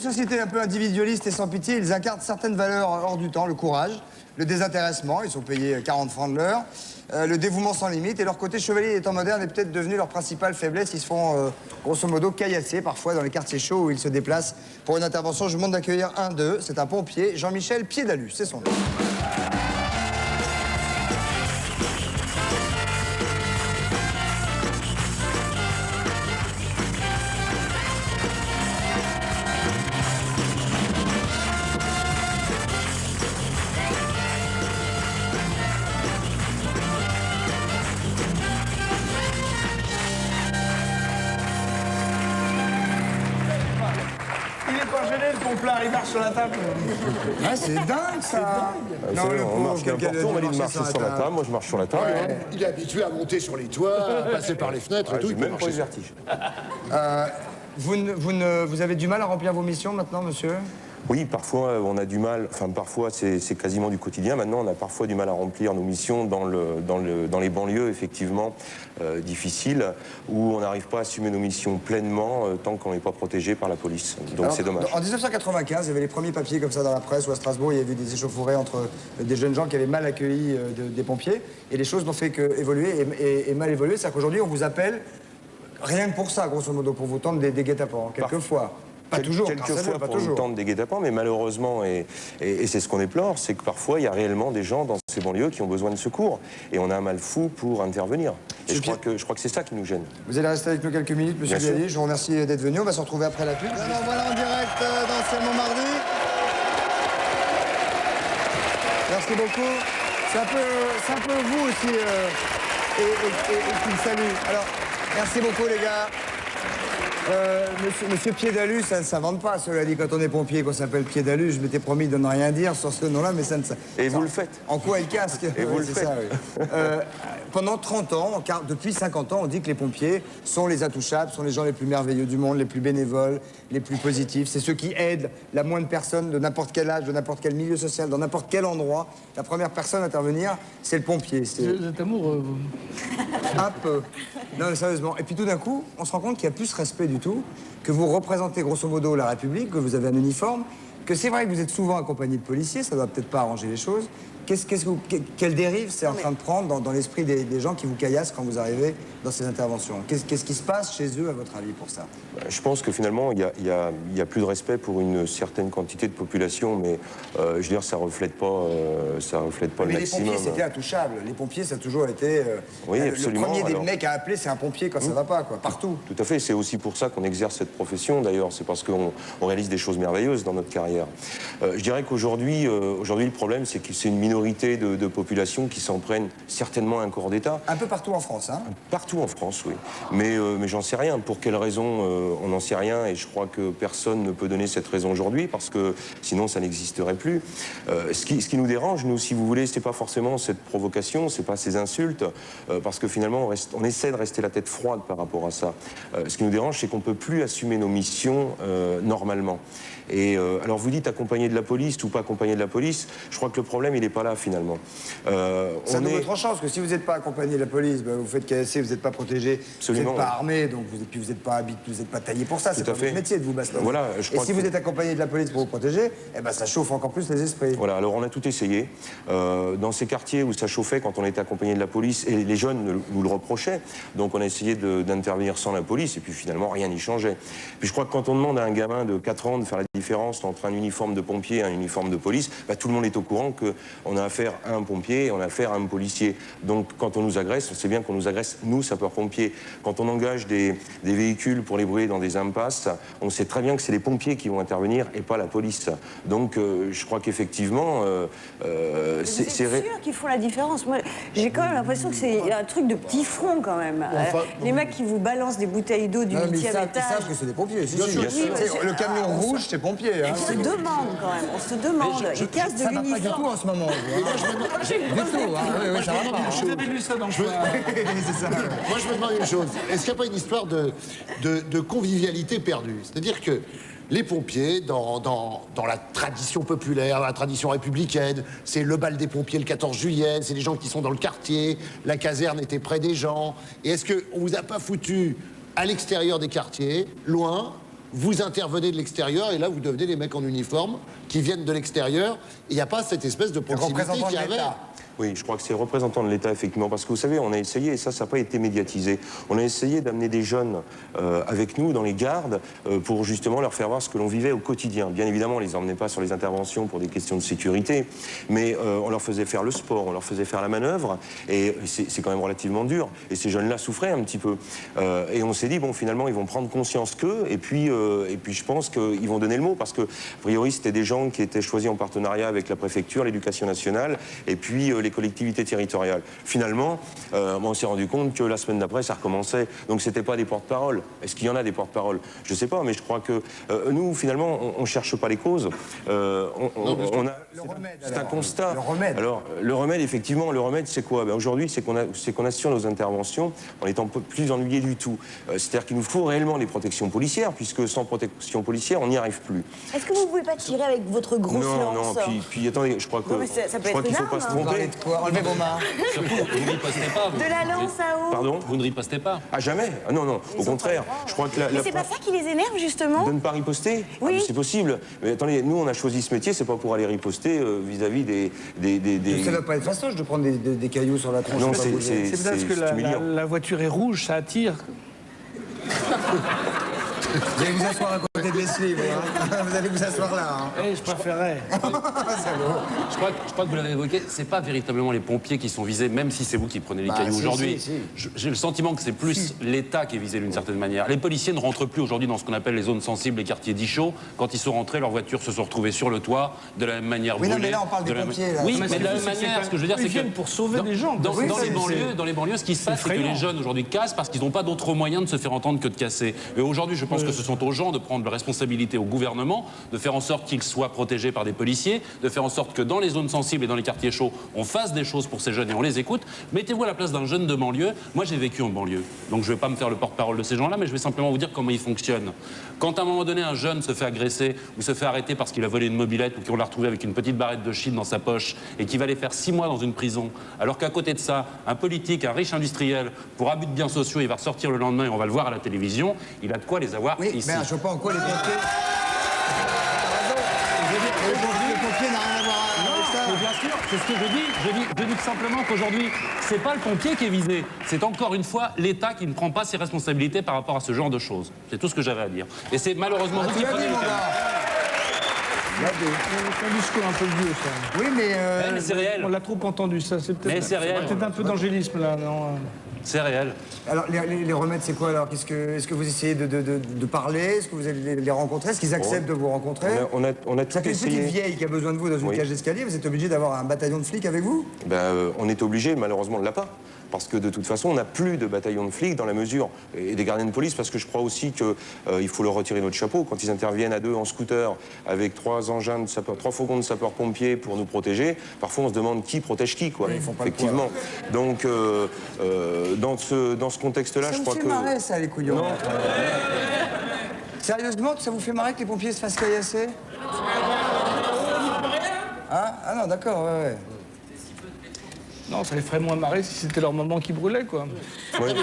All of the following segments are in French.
société un peu individualiste et sans pitié, ils incarnent certaines valeurs hors du temps, le courage, le désintéressement, ils sont payés 40 francs de l'heure, le dévouement sans limite, et leur côté chevalier des temps modernes est peut-être devenu leur principale faiblesse. Ils se font, grosso modo, caillasser parfois dans les quartiers chauds où ils se déplacent pour une intervention. Je vous demande d'accueillir un d'eux, c'est un pompier, Jean-Michel Piedalus, c'est son nom. Il est pas gêné, le pomplard, il marche sur la table. Ah, c'est dingue, ça. Non, on marche n'importe où, on va lui marcher sur la table. Moi, je marche sur la table. Ouais, il est habitué à monter sur les toits, à passer par les fenêtres et tout. J'ai Il peut même pas marcher eu sur- vertige. Vous avez du mal à remplir vos missions maintenant, monsieur? Oui, parfois, on a du mal. Enfin, parfois, c'est quasiment du quotidien. Maintenant, on a parfois du mal à remplir nos missions dans les banlieues, effectivement, difficiles, où on n'arrive pas à assumer nos missions pleinement tant qu'on n'est pas protégé par la police. Donc, Alors, c'est dommage. En 1995, il y avait les premiers papiers comme ça dans la presse, ou à Strasbourg, il y avait eu des échauffourées entre des jeunes gens qui avaient mal accueilli des pompiers. Et les choses n'ont fait qu'évoluer et mal évoluer. C'est-à-dire qu'aujourd'hui, on vous appelle rien que pour ça, grosso modo, pour vous tendre des guet-apens, quelquefois. Pas toujours, Quelquefois pas pour nous toujours. tendre des guet-apens, mais malheureusement, et c'est ce qu'on déplore, c'est que parfois, il y a réellement des gens dans ces banlieues qui ont besoin de secours. Et on a un mal fou pour intervenir. Et je crois que c'est ça qui nous gêne. Vous allez rester avec nous quelques minutes, monsieur Bien sûr. Bialy. Je vous remercie d'être venu. On va se retrouver après la pub. Alors voilà en direct dans C'est mon mardi. Merci beaucoup. C'est un peu vous aussi qui me salue. Alors, merci beaucoup les gars. Monsieur Piedalus, ça ne s'invente pas, cela dit, quand on est pompier, qu'on s'appelle Piedalus. Je m'étais promis de ne rien dire sur ce nom-là, mais ça ne... Et vous le faites. En quoi est le casque? Et vous le c'est faites. ça, oui. Pendant 30 ans, car depuis 50 ans, on dit que les pompiers sont les intouchables, sont les gens les plus merveilleux du monde, les plus bénévoles, les plus positifs. C'est ceux qui aident la moindre personne de n'importe quel âge, de n'importe quel milieu social, dans n'importe quel endroit. La première personne à intervenir, c'est le pompier. Vous êtes amoureux, vous. Un peu. Non, mais sérieusement. Et puis tout d'un coup, on se rend compte qu'il n'y a plus ce respect du tout, que vous représentez grosso modo la République, que vous avez un uniforme, que c'est vrai que vous êtes souvent accompagné de policiers, ça doit peut-être pas arranger les choses. Quelle dérive c'est en train de prendre dans l'esprit des gens qui vous caillassent quand vous arrivez dans ces interventions? Qu'est-ce qui se passe chez eux, à votre avis, pour ça? Je pense que finalement, il y a plus de respect pour une certaine quantité de population, mais je veux dire, ça reflète pas le Mais les maximum. pompiers, c'était intouchable. Les pompiers, ça a toujours été... Oui, le absolument. premier des Alors- mecs à appeler, c'est un pompier quand ça va pas, quoi, partout. Tout à fait, c'est aussi pour ça qu'on exerce cette profession d'ailleurs, c'est parce qu'on réalise des choses merveilleuses dans notre carrière. Je dirais qu'aujourd'hui, le problème, c'est que c'est une minorité de population qui s'en prennent certainement à un corps d'État. Un peu partout en France, hein? Partout en France, oui. Mais j'en sais rien. Pour quelle raison, on n'en sait rien. Et je crois que personne ne peut donner cette raison aujourd'hui, parce que sinon, ça n'existerait plus. Ce qui nous dérange, nous, si vous voulez, c'est pas forcément cette provocation, c'est pas ces insultes, parce que finalement, on essaie de rester la tête froide par rapport à ça. Ce qui nous dérange, c'est qu'on peut plus assumer nos missions normalement. Et alors, vous dites accompagner de la police ou pas accompagner de la police. Je crois que le problème, il n'est pas là, finalement. Ça nous tranchant, parce que si vous n'êtes pas accompagné de la police, ben, vous faites casser, vous n'êtes pas protégé, Absolument, vous n'êtes pas oui. armé, donc vous n'êtes pas habitué, vous n'êtes pas taillé pour ça, c'est Tout à pas fait. votre métier de vous bastonner. Voilà, je Et crois si que- vous êtes accompagné de la police pour vous protéger, eh ben, ça chauffe encore plus les esprits. Voilà, alors on a tout essayé. Dans ces quartiers où ça chauffait quand on était accompagné de la police, et les jeunes nous le reprochaient, donc on a essayé d'intervenir sans la police, et puis finalement rien n'y changeait. Puis je crois que quand on demande à un gamin de 4 ans de faire la différence entre un uniforme de pompier et un uniforme de police, bah, tout le monde est au courant qu'on a affaire à un pompier et on a affaire à un policier. Donc quand on nous agresse, on sait bien qu'on nous agresse, nous, sapeurs-pompiers. Quand on engage des véhicules pour les brûler dans des impasses, on sait très bien que c'est les pompiers qui vont intervenir et pas la police. Donc je crois qu'effectivement... Vous êtes sûr qu'ils font la différence? Moi, j'ai quand même l'impression que c'est un truc de petit front, quand même. enfin, les mecs qui vous balancent des bouteilles d'eau du Non, mais 8e ils savent étage. que c'est des pompiers. Si, Bien si. sûr, bien sûr. Oui, C'est- le camion rouge, c'est pompier. Hein. On se demande, quand même. On se demande. Ils cassent de Ça va pas du tout l'uniforme. en ce moment. Vous, hein. Du tout, hein. Oui, ça va pas. Hein. Vous avez lu ça dans le C'est ça. Moi, je me demande une chose. Est-ce qu'il n'y a pas une histoire de convivialité perdue? C'est-à-dire que les pompiers, dans la tradition populaire, la tradition républicaine, c'est le bal des pompiers le 14 juillet, c'est les gens qui sont dans le quartier, la caserne était près des gens. Et est-ce qu'on vous a pas foutu à l'extérieur des quartiers, loin, vous intervenez de l'extérieur et là, vous devenez des mecs en uniforme qui viennent de l'extérieur. Il n'y a pas cette espèce de proximité représentant qu'il y de avait. l'État. Oui, je crois que c'est le représentant de l'État, effectivement, parce que vous savez, on a essayé, et ça n'a pas été médiatisé, on a essayé d'amener des jeunes avec nous dans les gardes pour justement leur faire voir ce que l'on vivait au quotidien. Bien évidemment, on ne les emmenait pas sur les interventions pour des questions de sécurité, mais on leur faisait faire le sport, on leur faisait faire la manœuvre, et c'est quand même relativement dur. Et ces jeunes-là souffraient un petit peu. Et on s'est dit, bon, finalement, ils vont prendre conscience qu'eux, et puis je pense qu'ils vont donner le mot, parce que, a priori, c'était des gens qui étaient choisis en partenariat avec la préfecture, l'éducation nationale, et puis les collectivités territoriales. Finalement, on s'est rendu compte que la semaine d'après, ça recommençait. Donc, c'était pas des porte-paroles. Est-ce qu'il y en a des porte-paroles? Je sais pas, mais je crois que nous, finalement, on cherche pas les causes. C'est un constat. Le remède. Alors, le remède, effectivement, le remède, c'est quoi? Aujourd'hui, c'est qu'on assure nos interventions en étant plus ennuyés du tout. C'est-à-dire qu'il nous faut réellement des protections policières, puisque sans protection policière, on n'y arrive plus. Est-ce que vous pouvez pas tirer avec votre grosse Non, lance? puis attendez, je crois que Non, mais ça peut je crois être qu'il une faut pas se arme, hein. tromper. Quoi? Enlevez vos mains. Surtout, vous ne ripostez pas. De la lance à eau? Pardon? Vous ne ripostez pas. Ah, jamais? Ah non, non, au contraire. Je crois que Mais c'est pas ça qui les énerve, justement? de ne pas riposter? Oui. Ah, mais c'est possible. Mais attendez, nous, on a choisi ce métier, c'est pas pour aller riposter vis-à-vis des... Ça ne doit pas être fastoche de prendre des cailloux sur la tronche. Non, pas c'est- bouger. C'est parce que humiliant. la voiture est rouge, ça attire. Vous allez vous asseoir à côté de Leslie, vous, hein. Vous allez vous asseoir là. Hein. Eh, je préférerais. Je crois que vous l'avez évoqué, c'est pas véritablement les pompiers qui sont visés, même si c'est vous qui prenez les cailloux si, aujourd'hui. si. J'ai le sentiment que c'est plus l'État qui est visé d'une certaine manière. Les policiers ne rentrent plus aujourd'hui dans ce qu'on appelle les zones sensibles, les quartiers dits chauds. Quand ils sont rentrés, leurs voitures se sont retrouvées sur le toit, de la même manière Oui, non, brûlées, mais là, on parle de des la pompiers, là. Oui, Non, mais de la même manière, ce que je veux dire, c'est Ils que viennent pour sauver des gens. Dans, Oui, dans ça, les banlieues, ce qui se passe, c'est que effrayant. les jeunes aujourd'hui cassent parce qu'ils n'ont pas d'autre moyen de se faire entendre que de casser. Et aujourd'hui, je pense que ce sont aux gens de prendre la responsabilité au gouvernement, de faire en sorte qu'ils soient protégés par des policiers, de faire en sorte que dans les zones sensibles et dans les quartiers chauds, on fasse des choses pour ces jeunes et on les écoute. Mettez-vous à la place d'un jeune de banlieue. Moi, j'ai vécu en banlieue, donc je ne vais pas me faire le porte-parole de ces gens-là, mais je vais simplement vous dire comment ils fonctionnent. Quand à un moment donné, un jeune se fait agresser ou se fait arrêter parce qu'il a volé une mobilette ou qu'on l'a retrouvé avec une petite barrette de shit dans sa poche et qu'il va aller faire 6 mois dans une prison, alors qu'à côté de ça, un politique, un riche industriel, pour abus de biens sociaux, il va ressortir le lendemain et on va le voir à la télévision, il a de quoi les avoir Oui, ici. mais je vois pas en quoi les pompiers... Aujourd'hui, les pompiers n'ont rien à voir avec ça. Mais bien sûr, c'est ce que je dis. Je dis simplement qu'aujourd'hui, c'est pas le pompier qui est visé. C'est encore une fois l'État qui ne prend pas ses responsabilités par rapport à ce genre de choses. C'est tout ce que j'avais à dire. Et c'est malheureusement vous Tu qui l'as prenez dit, les mon cailloux. gars. C'est un discours un peu vieux, ça. Oui, mais... Mais c'est réel. On l'a trop entendu, ça. C'est peut-être Mais c'est réel. peut-être un peu d'angélisme, là, non? C'est réel. Alors, les remèdes, c'est quoi, alors? Est-ce que vous essayez de parler? Est-ce que vous allez les rencontrer? Est-ce qu'ils acceptent de vous rencontrer? On a Ça tout fait une petite essayé. vieille qui a besoin de vous dans une Oui. cage d'escalier. Vous êtes obligé d'avoir un bataillon de flics avec vous? On est obligé, malheureusement, on ne l'a pas. Parce que de toute façon, on n'a plus de bataillon de flics dans la mesure, et des gardiens de police, parce que je crois aussi qu'il faut leur retirer notre chapeau. Quand ils interviennent à deux en scooter, avec 3 fourgons de sapeurs-pompiers pour nous protéger, parfois on se demande qui protège qui, quoi. Oui, ils font pas le effectivement. Donc, dans ce contexte-là, je Ça crois vous que... fait marrer, ça, les couillons? Sérieusement, ça vous fait marrer que les pompiers se fassent caillasser? Hein? Ah non, d'accord, ouais. Non, ça les ferait moins marrer si c'était leur maman qui brûlait, quoi. Ouais.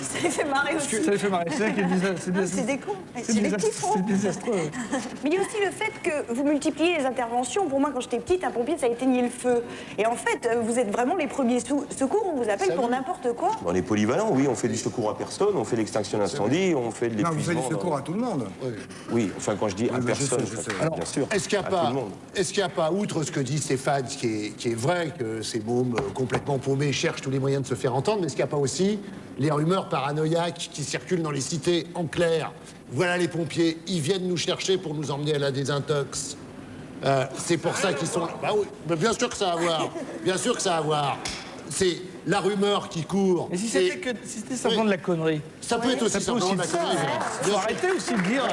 Ça les fait marrer aussi. Ça les fait marrer. C'est ça qui est C'est des cons. C'est des petits fous. C'est désastreux. Mais il y a aussi le fait que vous multipliez les interventions. Pour moi, quand j'étais petite, un pompier, ça éteignait le feu. Et en fait, vous êtes vraiment les premiers secours. On vous appelle pour n'importe quoi. On est polyvalent, oui, on fait du secours à personne, on fait l'extinction d'incendie, on fait de Non, vous faites l'épuisement. du secours à tout le monde. Oui, enfin quand je dis à mais je sais, personne, je sais. bien sûr. Est-ce qu'il n'y a à tout pas, le monde. est-ce qu'il y a pas, outre ce que dit Stéphane, qui est vrai que ces mômes complètement paumés cherchent tous les moyens de se faire entendre, mais est-ce qu'il n'y a pas aussi les rumeurs paranoïaques qui circulent dans les cités en clair? Voilà les pompiers, ils viennent nous chercher pour nous emmener à la désintox. C'est pour ça qu'ils sont là. Bah oui, mais bien sûr que ça a à voir. Bien sûr que ça a à voir. C'est la rumeur qui court. Mais si Et c'était simplement de la connerie. ça peut être aussi Ça peut simplement aussi de la être ça. connerie. Il faut arrêter aussi de dire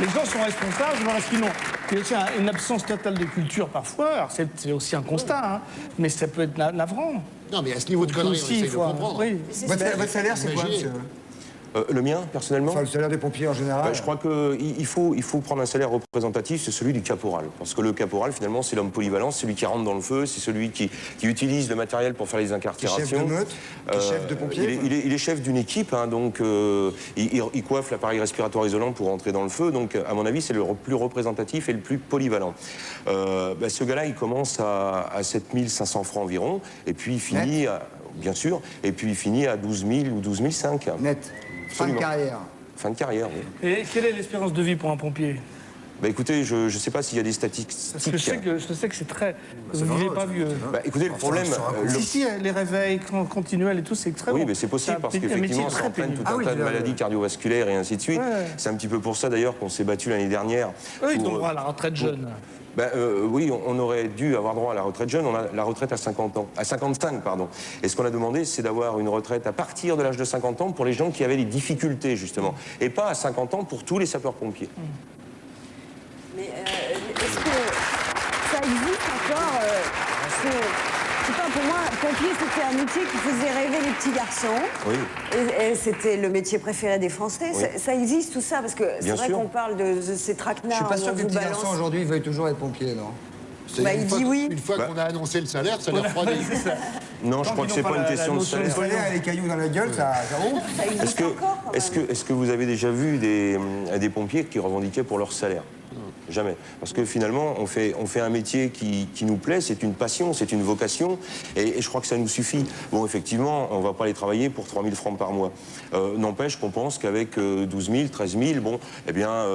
les gens sont responsables, voilà ce qu'ils ont. Il y a aussi une absence totale de culture parfois. Alors c'est aussi un constat, hein, mais ça peut être navrant. Non, mais à ce niveau de Donc connerie, on aussi, essaye il de faut- comprendre. oui. Votre salaire, c'est quoi, Imaginez. monsieur? Le mien, personnellement? Enfin, le salaire des pompiers en général. Je crois qu'il faut prendre un salaire représentatif, c'est celui du caporal. Parce que le caporal, finalement, c'est l'homme polyvalent, c'est celui qui rentre dans le feu, c'est celui qui utilise le matériel pour faire les incarcérations. Chef de meute, chef de pompier. Il est chef d'une équipe, hein, donc il coiffe l'appareil respiratoire isolant pour entrer dans le feu. Donc, à mon avis, c'est le plus représentatif et le plus polyvalent. Ce gars-là, il commence à 7 500 francs environ, et puis il finit, bien sûr, et puis il finit à 12 000 ou 12 500. Net. Fin de carrière. Fin de carrière, oui. Et quelle est l'espérance de vie pour un pompier? Écoutez, je ne sais pas s'il y a des statistiques. Parce que je sais que c'est très... Vous ne vivez pas vieux. Écoutez, le problème... Si, les réveils continuels et tout, c'est très Oui, bon. mais c'est possible parce qu'effectivement, ça entraîne tout un tas de maladies cardiovasculaires et ainsi de suite. Ouais. C'est un petit peu pour ça d'ailleurs qu'on s'est battu l'année dernière. Eux, ils ont droit à la retraite jeune. Oui, on aurait dû avoir droit à la retraite jeune. On a la retraite à 50 ans, à 55, pardon. Et ce qu'on a demandé, c'est d'avoir une retraite à partir de l'âge de 50 ans pour les gens qui avaient des difficultés, justement. Et pas à 50 ans pour tous les sapeurs-pompiers. Mais est-ce que ça existe encore parce que, je sais pas, pour moi, pompier, c'était un métier qui faisait rêver les petits garçons. Oui. Et c'était le métier préféré des Français. Oui. Ça existe tout ça, parce que c'est vrai qu'on parle de ces traquenards. Je suis pas où sûr on que les vous petits garçons balance. aujourd'hui veuillent toujours être pompiers, non? Il dit oui. Une fois qu'on a annoncé le salaire, ça les refroidit. Non, je crois que c'est pas une question de Le salaire. salaire et les cailloux dans la gueule, ça ouvre. Ça existe encore, quand même. Est-ce que vous avez déjà vu des pompiers qui revendiquaient pour leur salaire? Jamais. Parce que finalement, on fait un métier qui nous plaît, c'est une passion, c'est une vocation, et je crois que ça nous suffit. Bon, effectivement, on ne va pas aller travailler pour 3 000 francs par mois. N'empêche qu'on pense qu'avec 12 000, 13 000, bon, eh bien,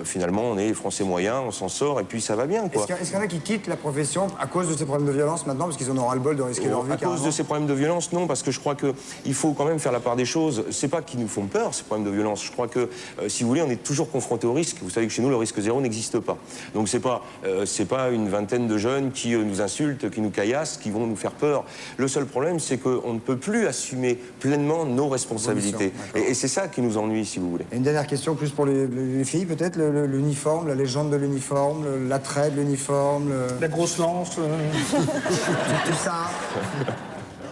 finalement, on est Français moyens, on s'en sort, et puis ça va bien, quoi. Est-ce qu'il y en a qui quittent la profession à cause de ces problèmes de violence maintenant, parce qu'ils en auront ras-le-bol de risquer leur vie? À cause de ces problèmes de violence, non, parce que je crois qu'il faut quand même faire la part des choses. C'est pas qu'ils nous font peur, ces problèmes de violence. Je crois que, si vous voulez, on est toujours confronté au risque. Vous savez que chez nous, le risque zéro n'existe pas. Donc c'est pas une vingtaine de jeunes qui nous insultent, qui nous caillassent, qui vont nous faire peur. Le seul problème, c'est qu'on ne peut plus assumer pleinement nos responsabilités. Et c'est ça qui nous ennuie, si vous voulez. Et une dernière question, plus pour les filles, peut-être, l'uniforme, la légende de l'uniforme, l'attrait de l'uniforme... La grosse lance. Tout ça.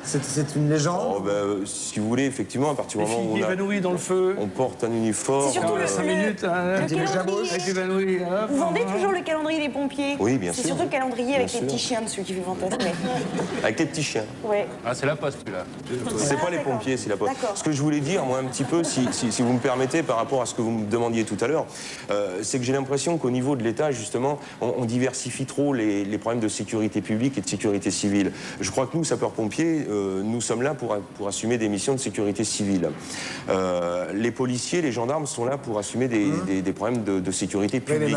C'est une légende. Si vous voulez, effectivement, à partir du Les moment où filles évanouies dans le feu. on porte un uniforme... C'est surtout 5 minutes. le calendrier. Avec évanouies. Vous vendez toujours le calendrier des pompiers? Oui, bien sûr. C'est surtout le calendrier avec Bien les sûr. petits chiens dessus qui fait fantasmer. Avec les petits chiens. Ouais. Ah, c'est la poste, celui-là. C'est pas les d'accord. pompiers, c'est la poste. D'accord. Ce que je voulais dire, moi, un petit peu, si vous me permettez, par rapport à ce que vous me demandiez tout à l'heure, c'est que j'ai l'impression qu'au niveau de l'État, justement, on diversifie trop les problèmes de sécurité publique et de sécurité civile. Je crois que nous, sapeurs-pompiers, nous sommes là pour assumer des missions de sécurité civile. Les policiers, les gendarmes sont là pour assumer des problèmes de sécurité publique.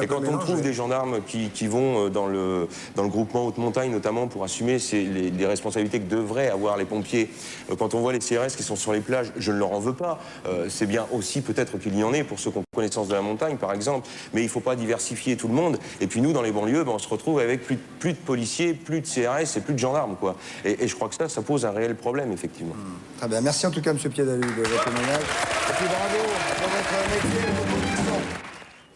Et quand on trouve des gendarmes qui vont dans le groupement haute montagne, notamment pour assumer les responsabilités que devraient avoir les pompiers, quand on voit les CRS qui sont sur les plages, je ne leur en veux pas. C'est bien aussi peut-être qu'il y en ait pour ceux qui ont connaissance de la montagne, par exemple. Mais il ne faut pas diversifier tout le monde. Et puis nous, dans les banlieues, on se retrouve avec plus de policiers, plus de CRS et plus de gendarmes, quoi. Et je crois que ça pose un réel problème, effectivement. Très bien. Merci en tout cas, M. Piadalu, de votre témoignage. Et puis bravo pour votre métier et vos convictions.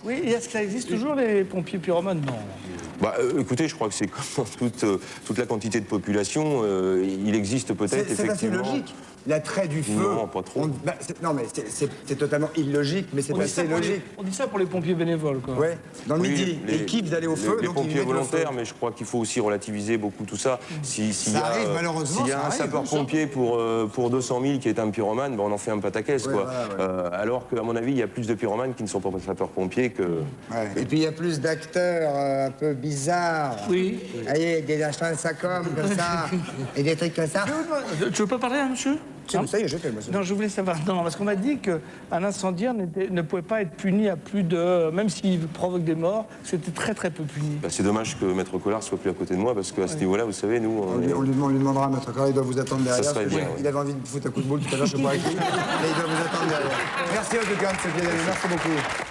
Oui, et est-ce que ça existe toujours, les pompiers pyromanes? Non. Écoutez, je crois que c'est comme dans toute la quantité de population, il existe peut-être C'est assez effectivement... logique. L'attrait du feu. Non, pas trop. Non, mais c'est totalement illogique, mais c'est assez logique. On dit ça pour les pompiers bénévoles, quoi. Ouais, dans le Oui, midi, ils kiffent d'aller au feu. Les donc ils pompiers mettent le feu. volontaires, mais je crois qu'il faut aussi relativiser beaucoup tout ça. S'il y a, arrive, malheureusement, s'il y a ça un arrive, sapeur-pompier pour 200 000 qui est un pyromane, on en fait un pataquès, Ouais, quoi. ouais. Alors qu'à mon avis, il y a plus de pyromanes qui ne sont pas sapeurs-pompiers que... Ouais. Et puis il y a plus d'acteurs un peu bizarres. Oui. Avec des achats de sacom comme ça, et des trucs comme ça. Tu veux pas parler, hein, monsieur? Ça y est, je fais, moi. Non, je voulais savoir. Non, parce qu'on m'a dit qu'un incendiaire ne pouvait pas être puni à plus de... Même s'il provoque des morts, c'était très très peu puni. C'est dommage que Maître Collard soit plus à côté de moi, parce qu'à ce niveau-là, vous savez, nous... On lui demandera, Maître Collard, il doit vous attendre derrière. serait parce que bien, il avait envie de foutre un coup de boule tout à l'heure, je sais pas avec qui, mais il doit vous attendre derrière. Merci en tout cas, M. Piadalu, merci beaucoup.